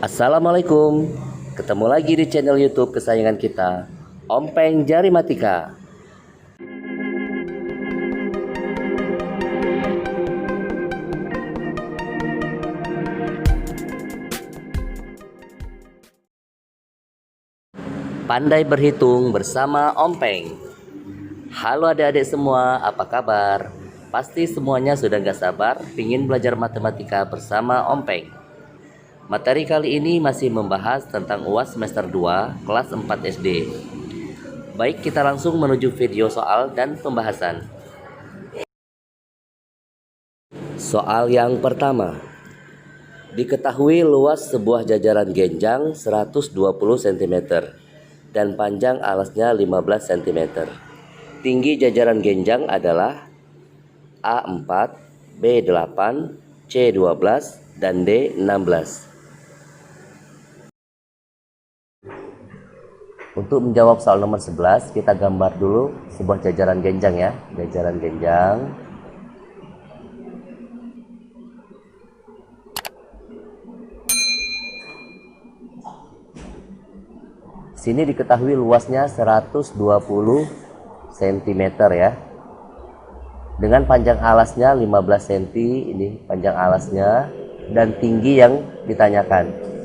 Assalamualaikum. Ketemu lagi di channel YouTube kesayangan kita, Ompeng Jari Matika. Pandai berhitung bersama Ompeng. Halo adik-adik semua, apa kabar? Pasti semuanya sudah gak sabar ingin belajar matematika bersama Ompeng. Materi kali ini masih membahas tentang UAS semester 2 kelas 4 SD. Baik, kita langsung menuju video soal dan pembahasan. Soal yang pertama. Diketahui luas sebuah jajaran genjang 120 cm dan panjang alasnya 15 cm. Tinggi jajaran genjang adalah A4, B8, C12, dan D16. Untuk menjawab soal nomor 11, kita gambar dulu sebuah jajaran genjang ya. Jajaran genjang. Sini diketahui luasnya 120 cm ya. Dengan panjang alasnya 15 cm, ini panjang alasnya, dan tinggi yang ditanyakan.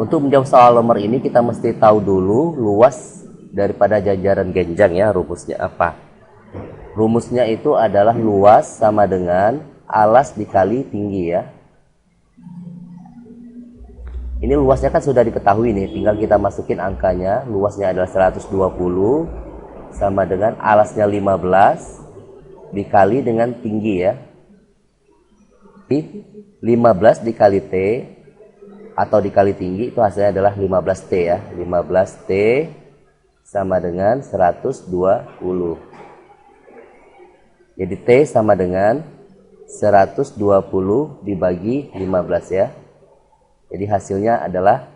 Untuk menjawab soal nomor ini kita mesti tahu dulu luas daripada jajaran genjang ya. Rumusnya apa? Rumusnya itu adalah luas sama dengan alas dikali tinggi ya. Ini luasnya kan sudah diketahui nih, tinggal kita masukin angkanya. Luasnya adalah 120 sama dengan alasnya 15 dikali dengan tinggi ya. 15 dikali T atau dikali tinggi itu hasilnya adalah 15T ya. 15T sama dengan 120. Jadi T sama dengan 120 dibagi 15 ya. Jadi hasilnya adalah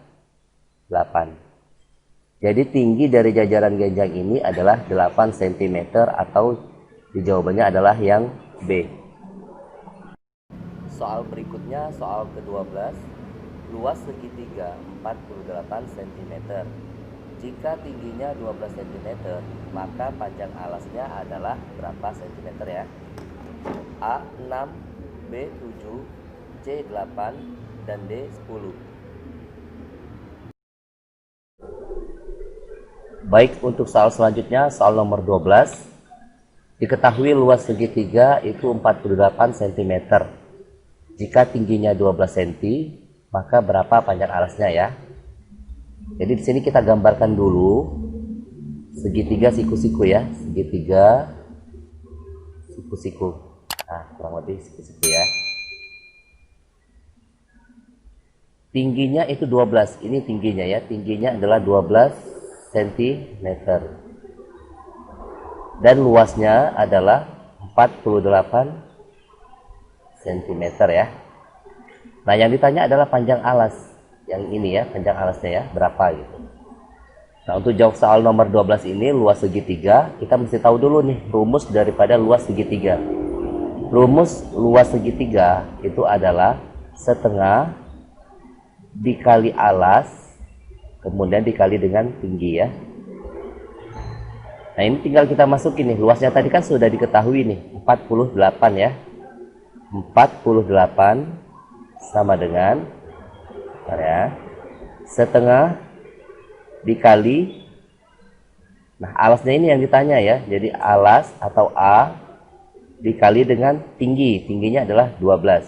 8. Jadi tinggi dari jajaran genjang ini adalah 8 cm atau jawabannya adalah yang B. Soal berikutnya, soal ke-12. Luas segitiga 48 cm. Jika tingginya 12 cm, maka panjang alasnya adalah berapa cm ya? A6, B7, C8, dan D10. Baik, untuk soal selanjutnya, soal nomor 12. Diketahui luas segitiga itu 48 cm. Jika tingginya 12 cm, maka berapa panjang alasnya ya? Jadi di sini kita gambarkan dulu segitiga siku-siku ya, segitiga siku-siku. Nah, kurang lebih siku-siku ya. Tingginya itu 12. Ini tingginya ya, tingginya adalah 12 cm. Dan luasnya adalah 48 cm ya. Nah, yang ditanya adalah panjang alas. Yang ini ya, panjang alasnya ya, berapa gitu. Nah, untuk jawab soal nomor 12 ini, luas segitiga, kita mesti tahu dulu nih rumus daripada luas segitiga. Rumus luas segitiga itu adalah setengah dikali alas, kemudian dikali dengan tinggi ya. Nah, ini tinggal kita masukin nih, luasnya tadi kan sudah diketahui nih, 48 ya. 48 sama dengan setengah dikali, nah alasnya ini yang ditanya ya, jadi alas atau A dikali dengan tinggi, tingginya adalah 12.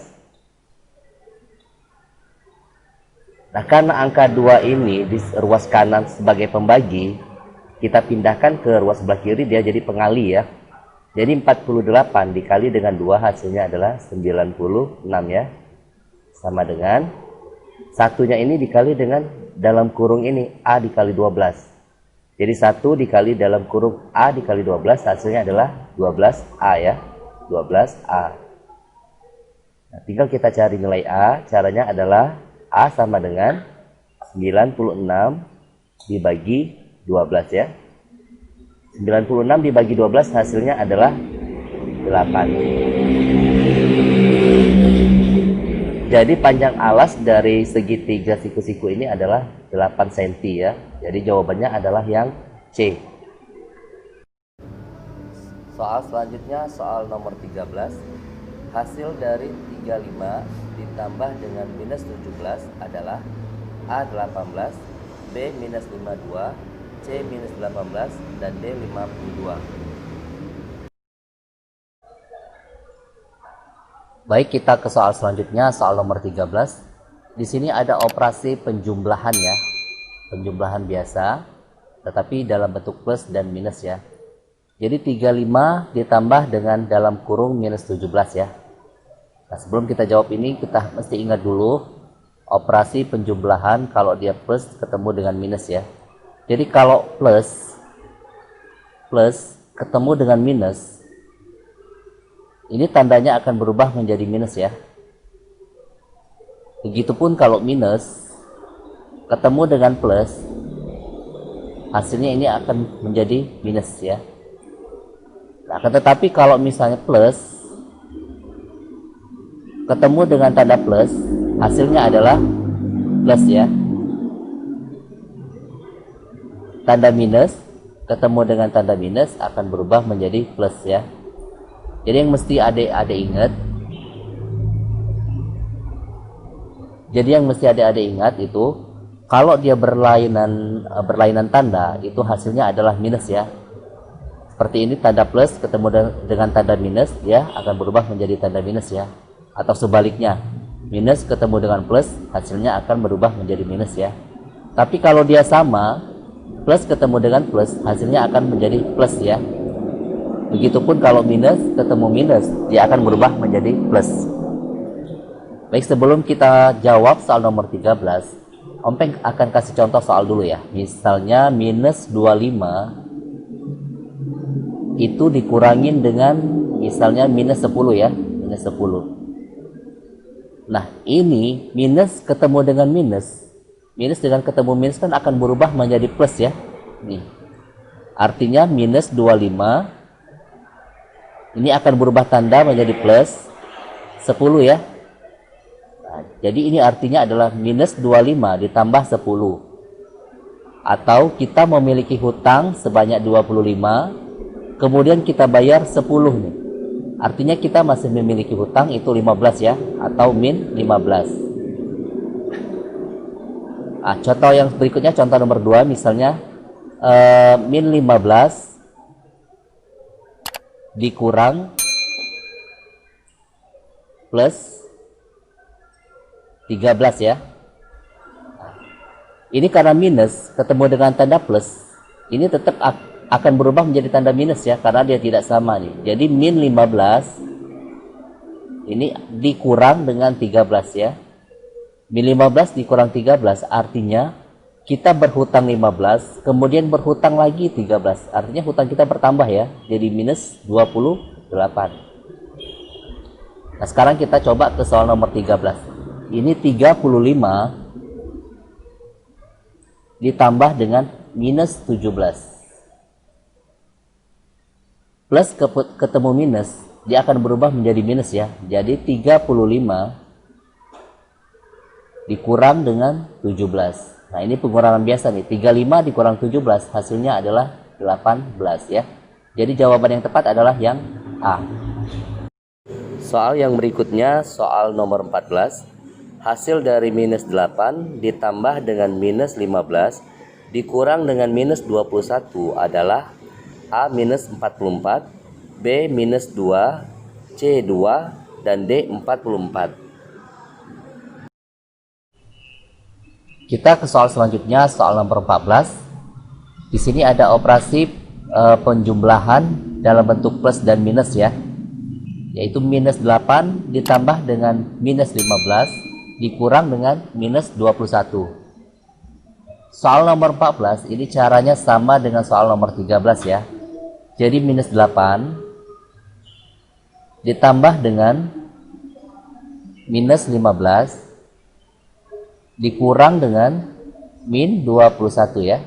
Nah, karena angka 2 ini di ruas kanan sebagai pembagi, kita pindahkan ke ruas sebelah kiri, dia jadi pengali ya. Jadi 48 dikali dengan 2 hasilnya adalah 96 ya. Sama dengan satunya ini dikali dengan dalam kurung ini A dikali 12. Jadi 1 dikali dalam kurung A dikali 12 hasilnya adalah 12A ya. 12A. Nah, tinggal kita cari nilai A. Caranya adalah A sama dengan 96 dibagi 12 ya. 96 dibagi 12 hasilnya adalah 8. Jadi panjang alas dari segitiga siku-siku ini adalah 8 cm ya. Jadi jawabannya adalah yang C. Soal selanjutnya soal nomor 13. Hasil dari 35 ditambah dengan minus 17 adalah A 18, B minus 52, C minus 18, dan D 52. Baik, kita ke soal selanjutnya, soal nomor 13. Di sini ada operasi penjumlahan ya. Penjumlahan biasa, tetapi dalam bentuk plus dan minus ya. Jadi 35 ditambah dengan dalam kurung minus 17 ya. Nah, sebelum kita jawab ini, kita mesti ingat dulu operasi penjumlahan kalau dia plus ketemu dengan minus ya. Jadi kalau plus ketemu dengan minus, ini tandanya akan berubah menjadi minus ya. Begitupun kalau minus ketemu dengan plus, hasilnya ini akan menjadi minus ya. Nah, tetapi kalau misalnya plus ketemu dengan tanda plus, hasilnya adalah plus ya. Tanda minus ketemu dengan tanda minus akan berubah menjadi plus ya. Jadi yang mesti adik-adik ingat, itu kalau dia berlainan tanda, itu hasilnya adalah minus ya. Seperti ini, tanda plus ketemu dengan tanda minus, dia akan berubah menjadi tanda minus ya. Atau sebaliknya, minus ketemu dengan plus, hasilnya akan berubah menjadi minus ya. Tapi kalau dia sama, plus ketemu dengan plus, hasilnya akan menjadi plus ya. Begitupun kalau minus ketemu minus, dia akan berubah menjadi plus. Baik, sebelum kita jawab soal nomor 13, Om Peng akan kasih contoh soal dulu ya. Misalnya minus 25 itu dikurangin dengan misalnya minus 10 ya. Minus 10. Nah, ini minus ketemu dengan minus. Minus dengan ketemu minus kan akan berubah menjadi plus ya. Nih. Artinya minus 25 ini akan berubah tanda menjadi plus 10 ya. Nah, jadi ini artinya adalah minus 25 ditambah 10. Atau kita memiliki hutang sebanyak 25, kemudian kita bayar 10 nih. Artinya kita masih memiliki hutang itu 15 ya, atau min 15. Nah, contoh yang berikutnya, contoh nomor 2 misalnya min 15 dikurang plus 13 ya. Ini karena minus ketemu dengan tanda plus, ini tetap akan berubah menjadi tanda minus ya, karena dia tidak sama nih. Jadi min 15 ini dikurang dengan 13 ya. Min 15 dikurang 13 artinya kita berhutang 15, kemudian berhutang lagi 13. Artinya hutang kita bertambah ya, jadi minus 28. Nah, sekarang kita coba ke soal nomor 13. Ini 35 ditambah dengan minus 17. Plus ketemu minus, dia akan berubah menjadi minus ya. Jadi 35 dikurang dengan 17. Nah, ini pengurangan biasa nih. 35 dikurang 17, hasilnya adalah 18 ya. Jadi jawaban yang tepat adalah yang A. Soal yang berikutnya, soal nomor 14. Hasil dari minus 8 ditambah dengan minus 15 dikurang dengan minus 21 adalah A minus 44, B minus 2, C 2, dan D 44. Kita ke soal selanjutnya, soal nomor 14. Di sini ada operasi penjumlahan dalam bentuk plus dan minus ya. Yaitu minus 8 ditambah dengan minus 15 dikurang dengan minus 21. Soal nomor 14 ini caranya sama dengan soal nomor 13 ya. Jadi minus 8 ditambah dengan minus 15 dikurang dengan min 21 ya.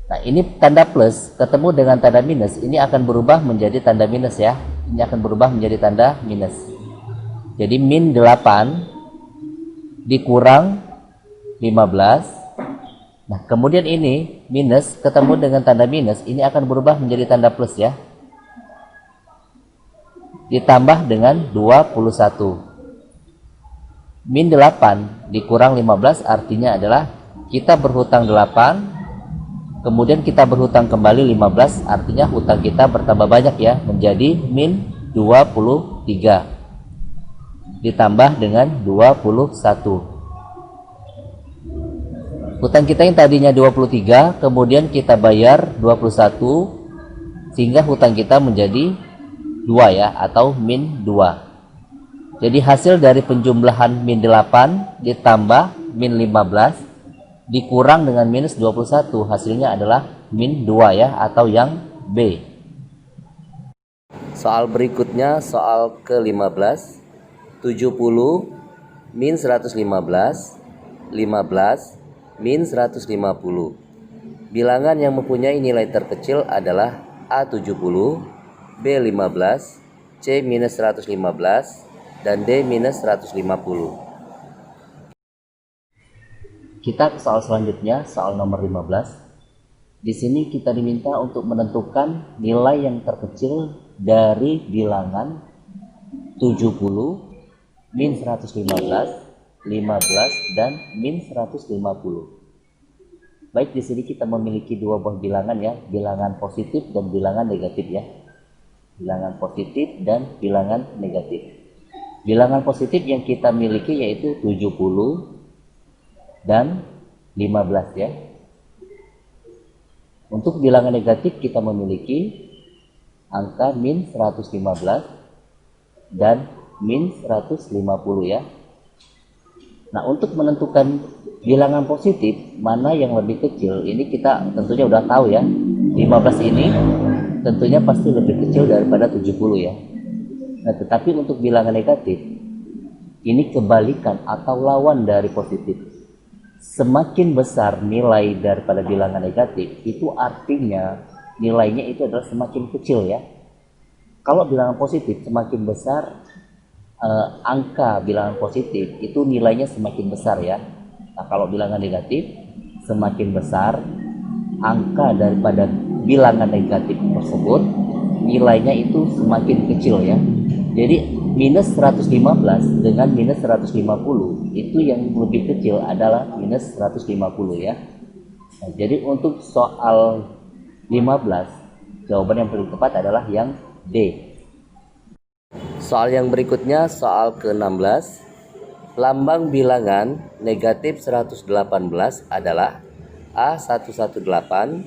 Nah, ini tanda plus ketemu dengan tanda minus, ini akan berubah menjadi tanda minus ya. Ini akan berubah menjadi tanda minus. Jadi min 8 dikurang 15. Nah, kemudian ini minus ketemu dengan tanda minus, ini akan berubah menjadi tanda plus ya. Ditambah dengan 21. Min 8 dikurang 15 artinya adalah kita berhutang 8, kemudian kita berhutang kembali 15, artinya hutang kita bertambah banyak ya, menjadi min 23. Ditambah dengan 21. Hutang kita yang tadinya 23, kemudian kita bayar 21, sehingga hutang kita menjadi 2 ya, atau min 2. Jadi hasil dari penjumlahan min 8 ditambah min 15 dikurang dengan minus 21, hasilnya adalah min 2 ya, atau yang B. Soal berikutnya, soal ke-15. 70 min 115, 15 min 150. Bilangan yang mempunyai nilai terkecil adalah A70, B15, C minus 115, dan D minus 150. Kita ke soal selanjutnya, soal nomor 15. Di sini kita diminta untuk menentukan nilai yang terkecil dari bilangan 70, min 115, 15 dan min 150. Baik, di sini kita memiliki dua buah bilangan ya, bilangan positif dan bilangan negatif ya. Bilangan positif dan bilangan negatif. Bilangan positif yang kita miliki yaitu 70 dan 15 ya. Untuk bilangan negatif kita memiliki angka min 115 dan min 150 ya. Nah, untuk menentukan bilangan positif mana yang lebih kecil, ini kita tentunya udah tahu ya. 15 ini tentunya pasti lebih kecil daripada 70 ya. Nah, tetapi untuk bilangan negatif, ini kebalikan atau lawan dari positif. Semakin besar nilai daripada bilangan negatif, itu artinya nilainya itu adalah semakin kecil ya. Kalau bilangan positif semakin besar, angka bilangan positif itu nilainya semakin besar ya. Nah, kalau bilangan negatif semakin besar angka daripada bilangan negatif tersebut, nilainya itu semakin kecil ya. Jadi minus 115 dengan minus 150 itu yang lebih kecil adalah minus 150 ya. Nah, jadi untuk soal 15 jawaban yang paling tepat adalah yang D. Soal yang berikutnya, soal ke-16. Lambang bilangan negatif 118 adalah A118,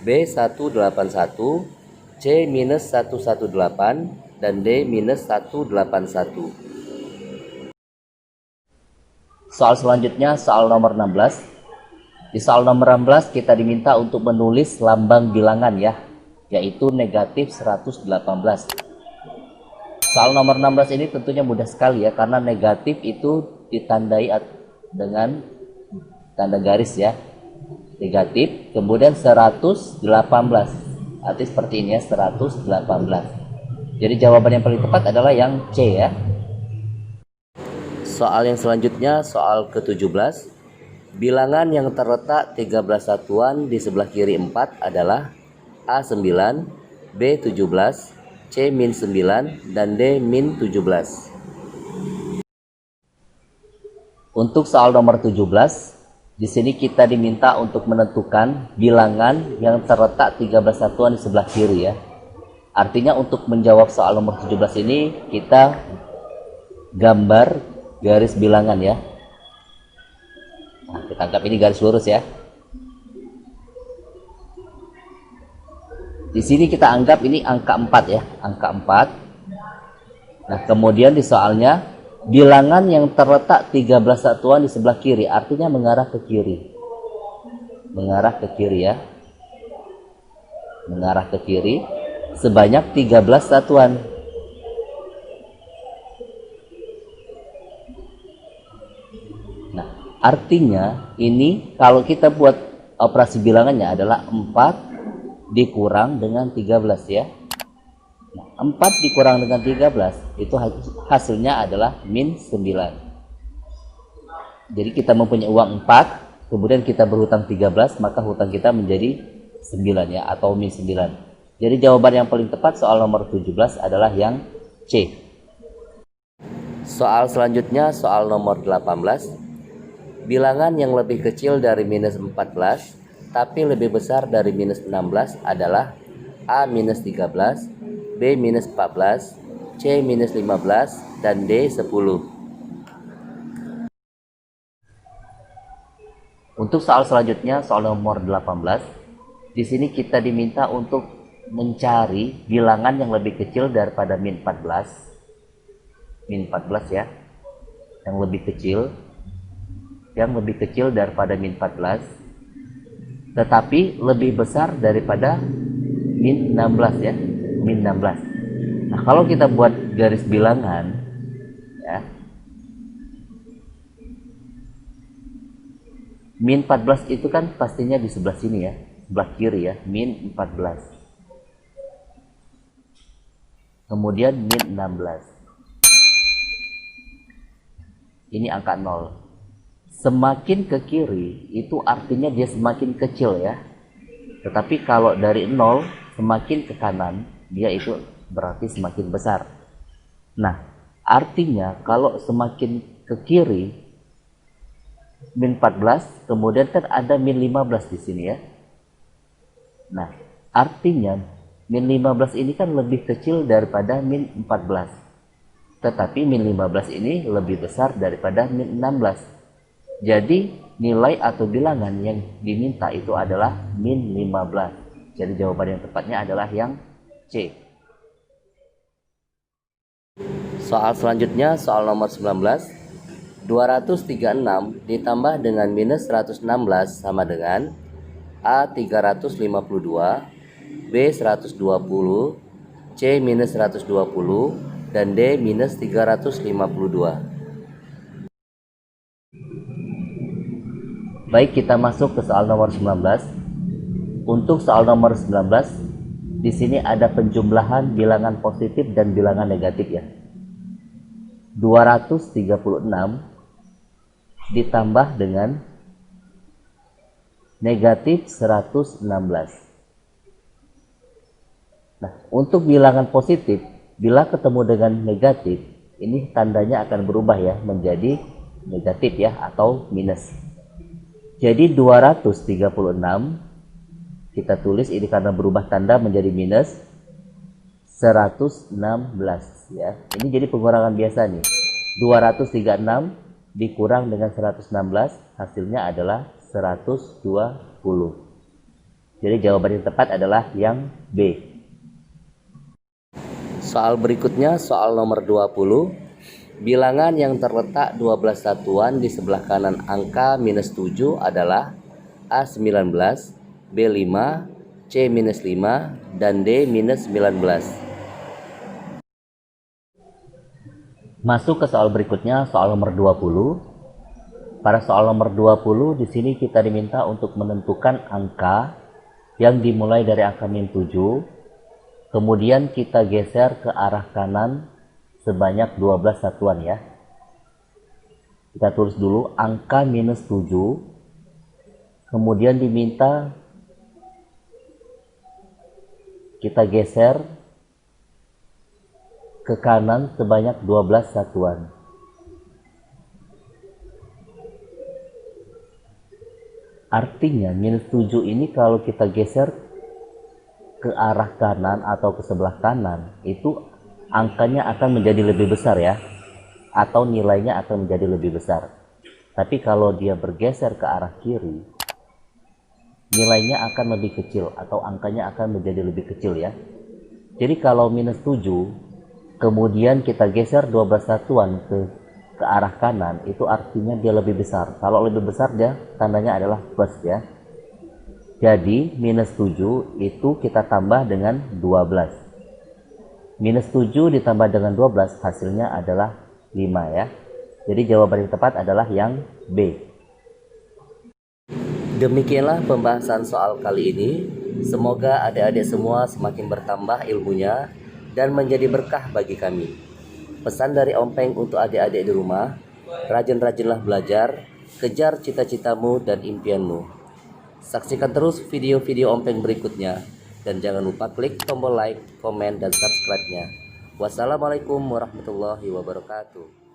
B181, C minus 118, dan D minus 181. Soal selanjutnya, soal nomor 16. Di soal nomor 16 kita diminta untuk menulis lambang bilangan ya, yaitu negatif 118. Soal nomor 16 ini tentunya mudah sekali ya, karena negatif itu ditandai dengan tanda garis ya. Negatif, kemudian 118. Arti seperti ini ya, 118. Jadi jawaban yang paling tepat adalah yang C ya. Soal yang selanjutnya, soal ke-17. Bilangan yang terletak 13 satuan di sebelah kiri 4 adalah A9, B17, C min 9, dan D min 17. Untuk soal nomor 17, di sini kita diminta untuk menentukan bilangan yang terletak 13 satuan di sebelah kiri ya. Artinya untuk menjawab soal nomor 17 ini kita gambar garis bilangan ya. Nah, kita anggap ini garis lurus ya. Di sini kita anggap ini angka 4 ya, angka 4. Nah, kemudian di soalnya bilangan yang terletak 13 satuan di sebelah kiri, artinya mengarah ke kiri. Mengarah ke kiri ya. Mengarah ke kiri sebanyak 13 satuan. Nah, artinya ini kalau kita buat operasi bilangannya adalah 4 dikurang dengan 13 ya. Nah, 4 dikurang dengan 13 itu hasilnya adalah min 9. Jadi kita mempunyai uang 4, kemudian kita berhutang 13, maka hutang kita menjadi 9 ya, atau min 9. Jadi jawaban yang paling tepat soal nomor 17 adalah yang C. Soal selanjutnya soal nomor 18. Bilangan yang lebih kecil dari minus 14 tapi lebih besar dari minus 16 adalah A minus 13, B minus 14, C minus 15, dan D 10. Untuk soal selanjutnya, soal nomor 18, di sini kita diminta untuk mencari bilangan yang lebih kecil daripada min 14. Min 14 ya, yang lebih kecil daripada min 14, tetapi lebih besar daripada min 16 ya, min 16. Nah, kalau kita buat garis bilangan ya, min 14 itu kan pastinya di sebelah sini ya, sebelah kiri ya, min 14. Kemudian min 16. Ini angka 0. Semakin ke kiri itu artinya dia semakin kecil ya. Tetapi kalau dari 0 semakin ke kanan, dia itu berarti semakin besar. Nah, artinya kalau semakin ke kiri min 14, kemudian kan ada min 15 di sini ya. Nah, artinya min 15 ini kan lebih kecil daripada min 14. Tetapi min 15 ini lebih besar daripada min 16. Jadi nilai atau bilangan yang diminta itu adalah min 15. Jadi jawaban yang tepatnya adalah yang C. Soal selanjutnya soal nomor 19. 236 ditambah dengan minus 116 sama dengan A 352, B 120, C minus 120, dan D minus 352. Baik, kita masuk ke soal nomor 19. Untuk soal nomor 19, di sini ada penjumlahan bilangan positif dan bilangan negatif ya. 236 ditambah dengan negatif 116. Nah, untuk bilangan positif, bila ketemu dengan negatif, ini tandanya akan berubah ya, menjadi negatif ya, atau minus. Jadi 236 kita tulis ini karena berubah tanda menjadi minus 116 ya. Ini jadi pengurangan biasa nih. 236 dikurang dengan 116 hasilnya adalah 120. Jadi jawaban yang tepat adalah yang B. Soal berikutnya soal nomor 20. Bilangan yang terletak 12 satuan di sebelah kanan angka minus 7 adalah A19, B5, C minus 5, dan D minus 19. Masuk ke soal berikutnya, soal nomor 20. Pada soal nomor 20, di sini kita diminta untuk menentukan angka yang dimulai dari angka min 7, kemudian kita geser ke arah kanan sebanyak 12 satuan ya. Kita tulis dulu angka minus 7, kemudian diminta kita geser ke kanan sebanyak 12 satuan. Artinya minus 7 ini kalau kita geser ke arah kanan atau ke sebelah kanan, itu angkanya akan menjadi lebih besar ya, atau nilainya akan menjadi lebih besar. Tapi kalau dia bergeser ke arah kiri, nilainya akan lebih kecil atau angkanya akan menjadi lebih kecil ya. Jadi kalau minus 7 kemudian kita geser 12 satuan ke arah kanan, itu artinya dia lebih besar. Kalau lebih besar dia tandanya adalah plus ya. Jadi minus 7 itu kita tambah dengan 12. Minus 7 ditambah dengan 12 hasilnya adalah 5 ya. Jadi jawaban yang tepat adalah yang B. Demikianlah pembahasan soal kali ini. Semoga adik-adik semua semakin bertambah ilmunya dan menjadi berkah bagi kami. Pesan dari Ompeng untuk adik-adik di rumah, rajin-rajinlah belajar, kejar cita-citamu dan impianmu. Saksikan terus video-video Ompeng berikutnya, dan jangan lupa klik tombol like, komen, dan subscribe-nya. Wassalamualaikum warahmatullahi wabarakatuh.